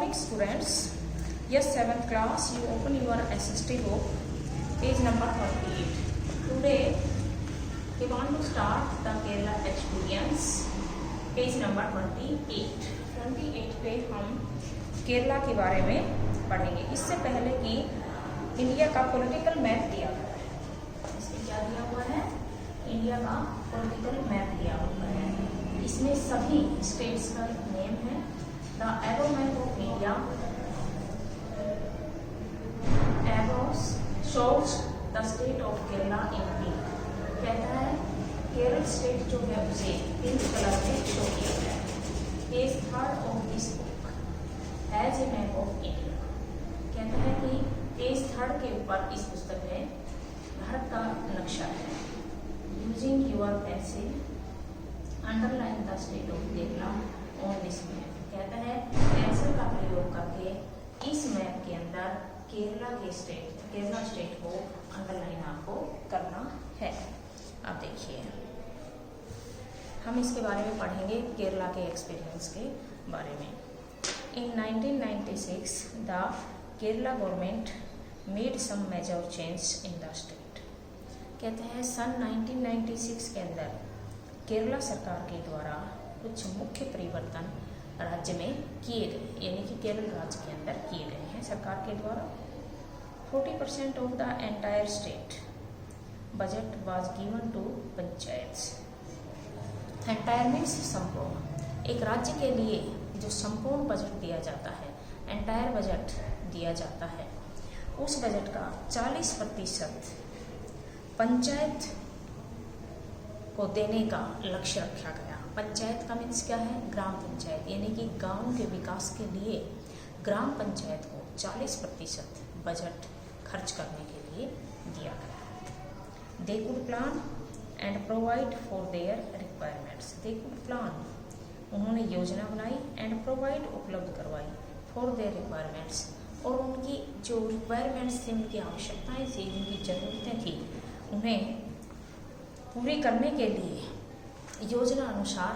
morning students. Yes, 7th class, you open your SST book, page number 28. Today we want to start the Kerala experience, page number 28. 28 पे हम केरला के बारे में पढ़ेंगे। इससे पहले कि इंडिया का पॉलिटिकल मैप दिया हुआ है, इसमें क्या दिया हुआ है? इंडिया का पॉलिटिकल मैप दिया हुआ है। इसमें सभी स्टेट्स का नेम है। The arrow map of India shows the state of Kerala in pink. कहता है केरल स्टेट जो है उसे पिंक कलर में शो किया गया है। Page 3 of this book as a map of India. कहता है कि पेज 3 के ऊपर इस पुस्तक में भारत का नक्शा है। Using your pencil underline the state of Kerala on this map. कहता है पेंसिल का प्रयोग करके इस मैप के अंदर केरला स्टेट को अंडरलाइन आपको करना है। अब देखिए हम इसके बारे में पढ़ेंगे, केरला के एक्सपीरियंस के बारे में। In 1996 the Kerala government made some major change in the state. कहते हैं सन 1996 के अंदर केरला सरकार के द्वारा कुछ मुख्य परिवर्तन राज्य में किए गए, यानी कि केरल राज्य के अंदर किए गए हैं सरकार के द्वारा। 40% of the entire state budget was given to panchayats. Entire means संपूर्ण। एक राज्य के लिए जो संपूर्ण बजट दिया जाता है, एंटायर बजट दिया जाता है, उस बजट का 40% पंचायत को देने का लक्ष्य रखा गया। पंचायत का मीन्स क्या है? ग्राम पंचायत, यानी कि गांव के विकास के लिए ग्राम पंचायत को 40% बजट खर्च करने के लिए दिया गया। They could plan and provide for their requirements. They could plan, उन्होंने योजना बनाई, एंड प्रोवाइड उपलब्ध करवाई, फॉर देयर रिक्वायरमेंट्स, और उनकी जो रिक्वायरमेंट्स थी, उनकी आवश्यकताएं थी, उनकी ज़रूरतें थी, उन्हें पूरी करने के लिए योजना अनुसार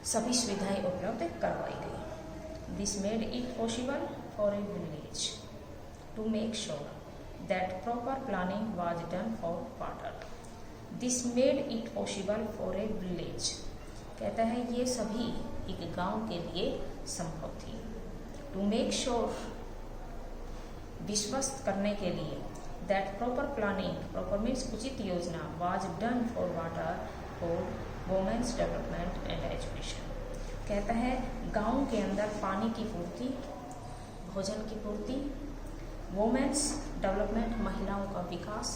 सभी सुविधाएं उपलब्ध करवाई गई। This made it possible for a village to make sure that proper planning was done for water. This made it possible for a village. कहता है ये सभी एक गांव के लिए संभव थी। टू मेक श्योर, विश्वस्त करने के लिए, that proper planning, proper means उचित योजना, was done for water, for womens development and education. कहता है गांव के अंदर पानी की पूर्ति, भोजन की पूर्ति, वुमेन्स डेवलपमेंट, महिलाओं का विकास,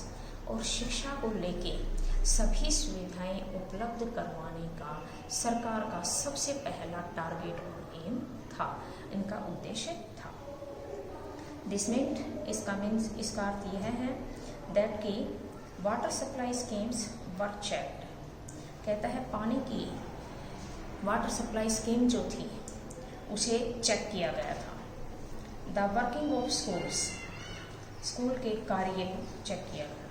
और शिक्षा को लेके सभी सुविधाएं उपलब्ध करवाने का सरकार का सबसे पहला टारगेट और एम था, इनका उद्देश्य था। दिस मीन्स, इसका अर्थ यह है दैट की वाटर सप्लाई स्कीम्स वर चेक्ड। कहता है पानी की वाटर सप्लाई स्कीम जो थी उसे चेक किया गया था। The working of schools, school के कार्य को चेक किया गया।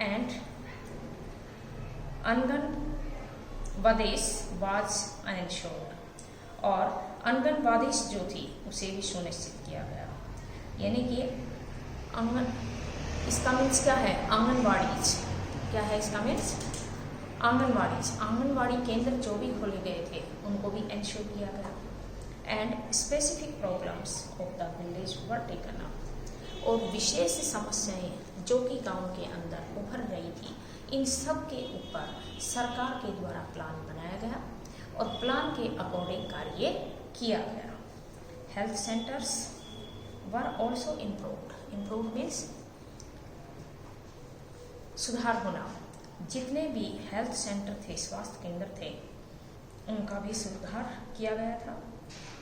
एंड आंगनवाड़ीज वाज एंश्योर्ड, और आंगनवाड़ीज जो थी उसे भी सुनिश्चित किया गया। यानी कि इसका मीन्स क्या है? आंगनवाड़ीज क्या है? इसका मीन्स आंगनवाड़ी केंद्र जो भी खोले गए थे उनको भी इंश्योर किया गया। And specific problems of the village were taken up, और विशेष समस्याएं जो कि गांव के अंदर उभर रही थी, इन सब के ऊपर सरकार के द्वारा प्लान बनाया गया और प्लान के अकॉर्डिंग कार्य किया गया। Health centres were also improved. Improve means सुधार होना। जितने भी हेल्थ सेंटर थे, स्वास्थ्य केंद्र थे, उनका भी सुधार किया गया था।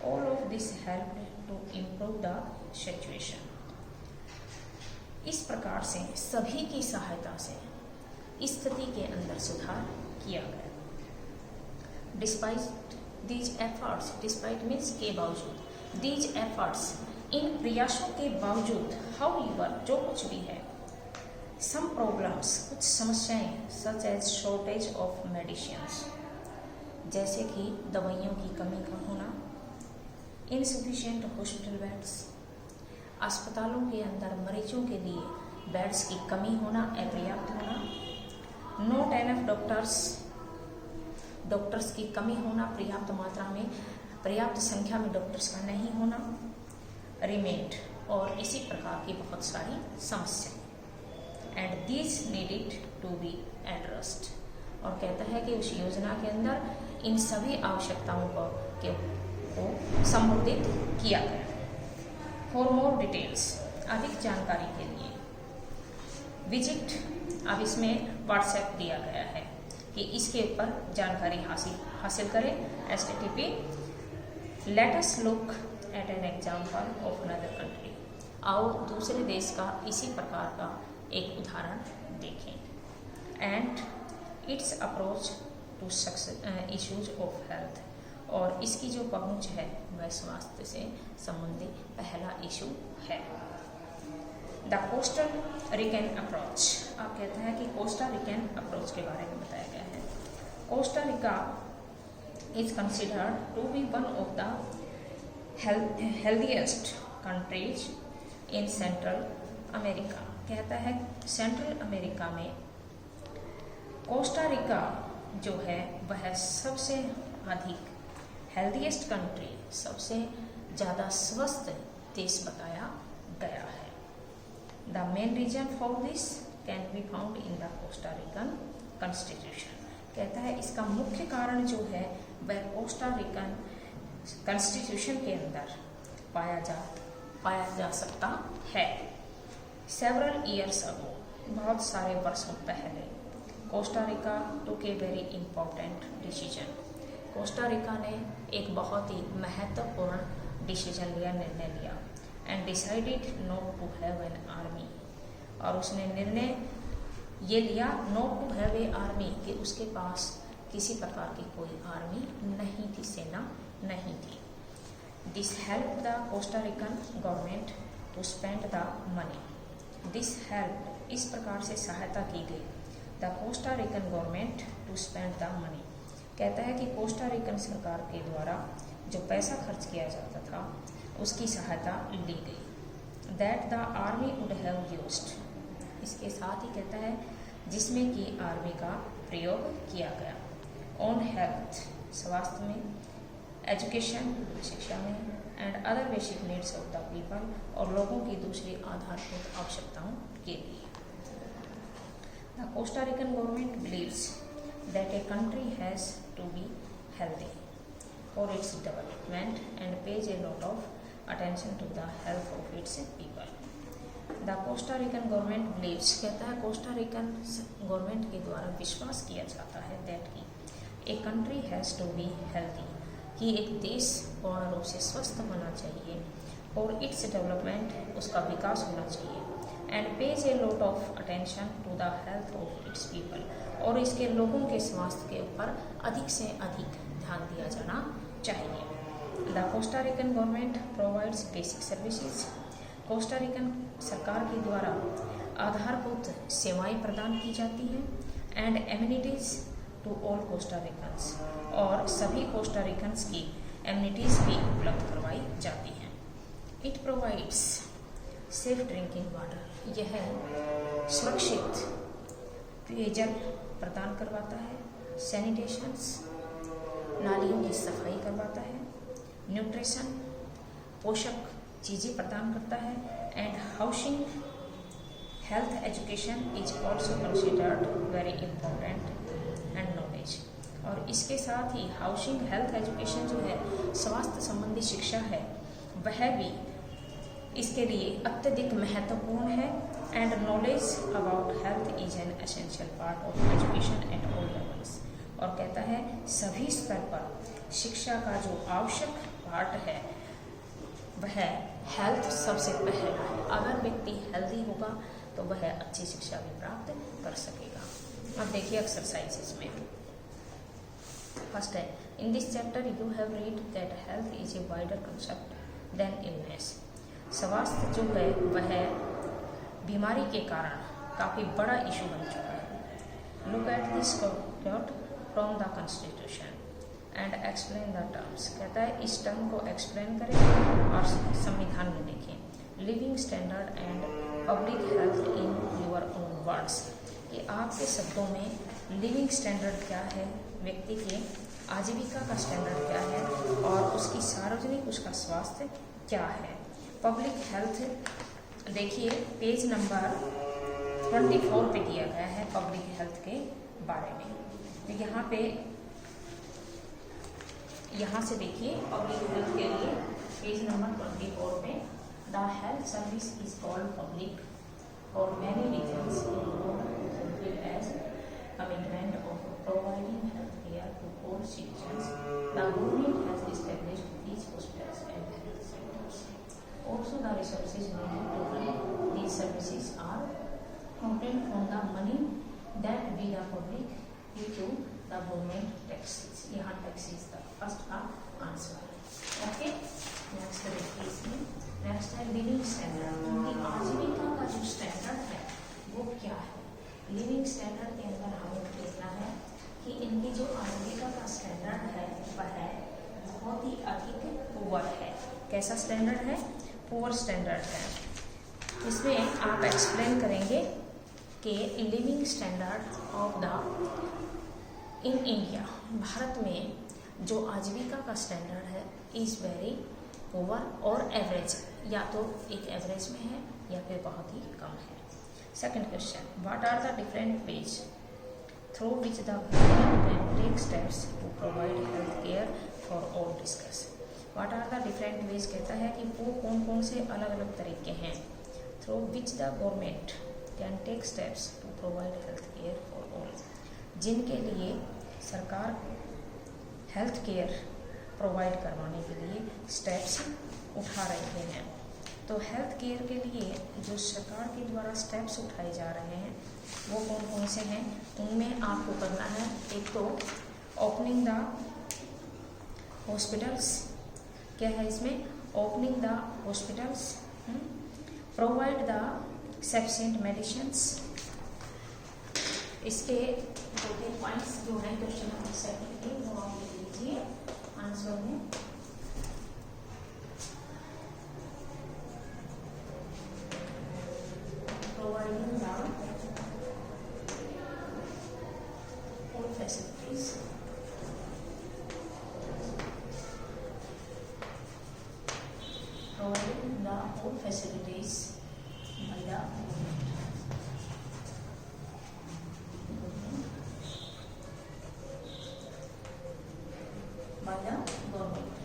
All of this help to improve the situation. इस प्रकार से सभी की सहायता से स्थिति के अंदर सुधार किया गया। Despite these efforts, despite means के बावजूद, दीज एफर्ट्स, इन प्रयासों के बावजूद, हाउएवर, जो कुछ भी है, सम प्रॉब्लम्स, कुछ समस्याएं, such as shortage of medicines, जैसे कि दवाइयों की कमी का होना, इनसफिशिएंट हॉस्पिटल बेड्स, अस्पतालों के अंदर मरीजों के लिए बेड्स की कमी होना, अपर्याप्त होना। नॉट एनफ डॉक्टर्स की कमी होना, पर्याप्त मात्रा में, पर्याप्त संख्या में डॉक्टर्स का नहीं होना। रिमेंड, और इसी प्रकार की बहुत सारी समस्याएं। And this needed to be addressed, और कहता है कि उस योजना के अंदर इन सभी आवश्यकताओं को संबोधित किया गया। फॉर मोर डिटेल्स, अधिक जानकारी के लिए विजिट, अब इसमें व्हाट्सएप दिया गया है कि इसके ऊपर जानकारी हासिल करें। HTTP let us look at an example of another country, आओ दूसरे देश का इसी प्रकार का एक उदाहरण देखें। And its approach to issues of health, और इसकी जो पहुंच है वह स्वास्थ्य से संबंधित पहला इशू है। द कोस्टा रिकन अप्रोच, आप कहते हैं कि कोस्टा रिकन अप्रोच के बारे में बताया गया है। Costa Rica is considered to be one of the healthiest countries in Central America, कहता है सेंट्रल अमेरिका में कोस्टा रिका जो है वह सबसे अधिक हेल्दीएस्ट कंट्री, सबसे ज़्यादा स्वस्थ देश बताया गया है। The main reason for this can be found in the Costa Rican constitution, कहता है इसका मुख्य कारण जो है वह कोस्टा रिकन कॉन्स्टिट्यूशन के अंदर पाया जा सकता है। सेवरल ईयर्स अगो, बहुत सारे वर्षों पहले, Costa Rica took a very important decision, Costa Rica ने एक बहुत ही महत्वपूर्ण डिसीजन लिया, निर्णय लिया। And decided not to have an army, और उसने निर्णय ये लिया not to have a army, कि उसके पास किसी प्रकार की कोई आर्मी नहीं थी, सेना नहीं थी। This help the Costa Rican government to spend the money, this help, इस प्रकार से सहायता की गई the Costa Rican government to spend the money, कहता है कि कोस्टा रिकन सरकार के द्वारा जो पैसा खर्च किया जाता था उसकी सहायता ली गई। That the army would have used, इसके साथ ही कहता है जिसमें कि आर्मी का प्रयोग किया गया। ऑन हेल्थ, स्वास्थ्य में, एजुकेशन, शिक्षा में, and other basic needs of the people, और लोगों की दूसरी आधारभूत आवश्यकताओं के लिए। The Costa Rican government believes that a country has to be healthy for its development and pays a lot of attention to the health of its people. The Costa Rican government believes, कहता है Costa Rican government के द्वारा विश्वास किया जाता है that कि a country has to be healthy, कि एक देश पूर्ण रूप से स्वस्थ होना चाहिए, for its development, उसका विकास होना चाहिए, and pays a lot of attention to the health of its people, और इसके लोगों के स्वास्थ्य के ऊपर अधिक से अधिक ध्यान दिया जाना चाहिए। The Costa Rican government provides basic services, Costa Rican सरकार के द्वारा आधारभूत सेवाएं प्रदान की जाती हैं। And amenities to all Costa Ricans, और सभी कोस्टा रिकन्स की एमिनिटीज भी उपलब्ध करवाई जाती हैं। It provides safe drinking water, यह सुरक्षित पेयजल प्रदान करवाता है। सैनिटेशंस, नालियों की सफाई करवाता है। न्यूट्रिशन, पोषक चीज़ें प्रदान करता है। And housing, health education is also considered very important and knowledge, और इसके साथ ही हाउसिंग, हेल्थ एजुकेशन जो है स्वास्थ्य संबंधी शिक्षा है, वह भी इसके लिए अत्यधिक महत्वपूर्ण है। And knowledge about health is an essential part of education at all levels, और कहता है सभी स्तर पर शिक्षा का जो आवश्यक पार्ट है वह हेल्थ सबसे पहला है। अगर व्यक्ति हेल्दी होगा तो वह अच्छी शिक्षा भी प्राप्त कर सकेगा। अब देखिए एक्सरसाइजेस में, फर्स्ट है, in this chapter you have read that health is a wider concept than illness, स्वास्थ्य जो है वह बीमारी के कारण काफ़ी बड़ा इशू बन चुका है। Look at this quote from the constitution, and explain the terms. कहता है इस टर्म को एक्सप्लेन करें और संविधान में देखें। Living standard and public health in your own words, कि आपके शब्दों में लिविंग स्टैंडर्ड क्या है, व्यक्ति के आजीविका का स्टैंडर्ड क्या है और उसकी सार्वजनिक उसका स्वास्थ्य क्या है। पब्लिक हेल्थ देखिए पेज नंबर 24 पे दिया गया है पब्लिक हेल्थ के बारे में। तो यहाँ से देखिए पब्लिक हेल्थ के लिए पेज नंबर 24 पे the health service is called public for many reasons as commitment of providing health care to all citizens. The government has established these hospitals and health centers. Also, the resources needed to run these services are obtained from the money that we the public pay to the government taxes. यहाँ taxes का first का answer है। Okay, next देखिए इसमें next है living standard. उनकी आजीविका का जो स्टैंडर्ड है वो क्या है। लिविंग स्टैंडर्ड के अंदर हमें देखना है कि इनकी जो आजीविका का स्टैंडर्ड है वह है बहुत ही अधिक पुअर है। कैसा स्टैंडर्ड है? पुअर स्टैंडर्ड है। इसमें आप एक्सप्लेन करेंगे कि living standard of the in India, Bharat में जो आजीविका का स्टैंडर्ड है इज़ वेरी पुअर और एवरेज, या तो एक एवरेज में है या फिर बहुत ही कम है। Second question, what are the different ways through which the government can take steps to provide health care for all. Discuss what are the different ways, कहता है कि वो कौन कौन से अलग अलग तरीके हैं through which the government can take steps to provide health care for all, जिनके लिए सरकार हेल्थ केयर प्रोवाइड करवाने के लिए स्टेप्स उठा रहे हैं। तो हेल्थ केयर के लिए जो सरकार के द्वारा स्टेप्स उठाए जा रहे हैं वो कौन कौन से हैं, उनमें आपको करना है एक तो ओपनिंग द हॉस्पिटल्स। क्या है इसमें? Opening the hospitals, provide the sufficient medicines. इसके दो तीन पॉइंट्स जो है क्वेश्चन नंबर 7 के वो आप लिख लीजिए आंसर में। Providing the all facilities, providing the whole facilities by the government,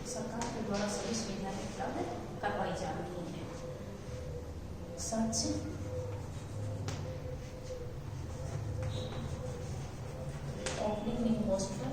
सरकार के द्वारा सभी सुविधाएं उपलब्ध करवाई जा रही हैं। Such opening new hospital,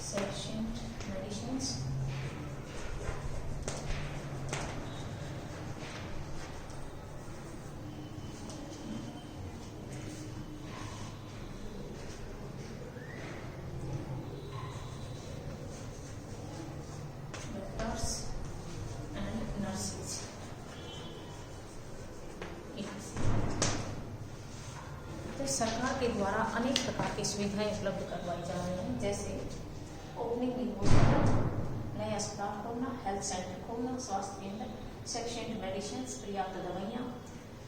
sufficient medicines, doctors and nurses। तो सरकार के द्वारा अनेक प्रकार की सुविधाएं उपलब्ध करवाई जा रही हैं, जैसे ओपनिंग न्यू हॉस्पिटल, नए अस्पताल खोलना, हेल्थ सेंटर खोलना, स्वास्थ्य केंद्र, सफिशिएंट मेडिसिन, पर्याप्त दवाइयाँ,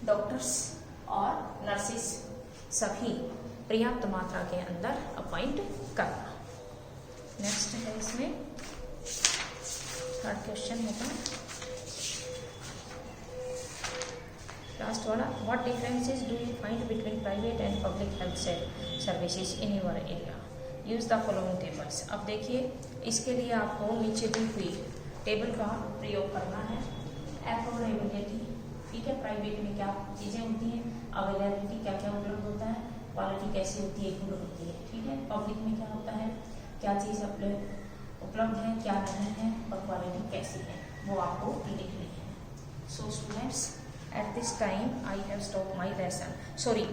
डॉक्टर्स और नर्सिस सभी पर्याप्त मात्रा के अंदर अपॉइंट करना। नेक्स्ट है इसमें थर्ड क्वेश्चन होगा लास्ट वाला, what differences do you find between private and public health services in your area, use the following tables. अब देखिए इसके लिए आपको नीचे दी हुई टेबल का प्रयोग करना है। एफोर्डेबिलिटी, ठीक है, प्राइवेट में क्या चीज़ें होती हैं, अवेलेबिलिटी क्या क्या उपलब्ध होता है, क्वालिटी कैसी होती है, गुड होती है, ठीक है। पब्लिक में क्या होता है, क्या चीज़ उपलब्ध है, क्या नहीं है और क्वालिटी कैसी है, वो आपको लिखनी है। So students At this time, I have stopped my lesson. Sorry,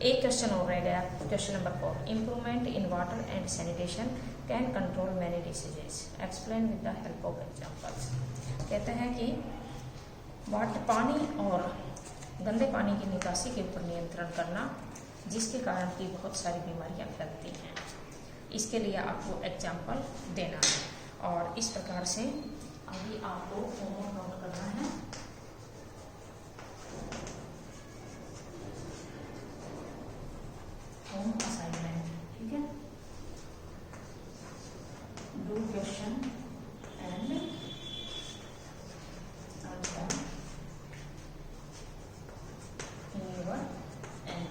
एक क्वेश्चन और रह गया. Question number 4. Improvement in water and sanitation can control many diseases. Explain with the help of examples. कहते हैं कि पानी और गंदे पानी की निकासी के ऊपर नियंत्रण करना, जिसके कारण की बहुत सारी बीमारियां फैलती हैं. इसके लिए आपको एग्जाम्पल देना है और इस प्रकार से अभी आपको होमवर्क नोट करना है. होम असाइनमेंट, ठीक है. Do question and answer in your end.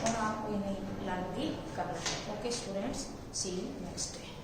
और आपको इन्हें लर्न भी करना है. Okay students, see you next day.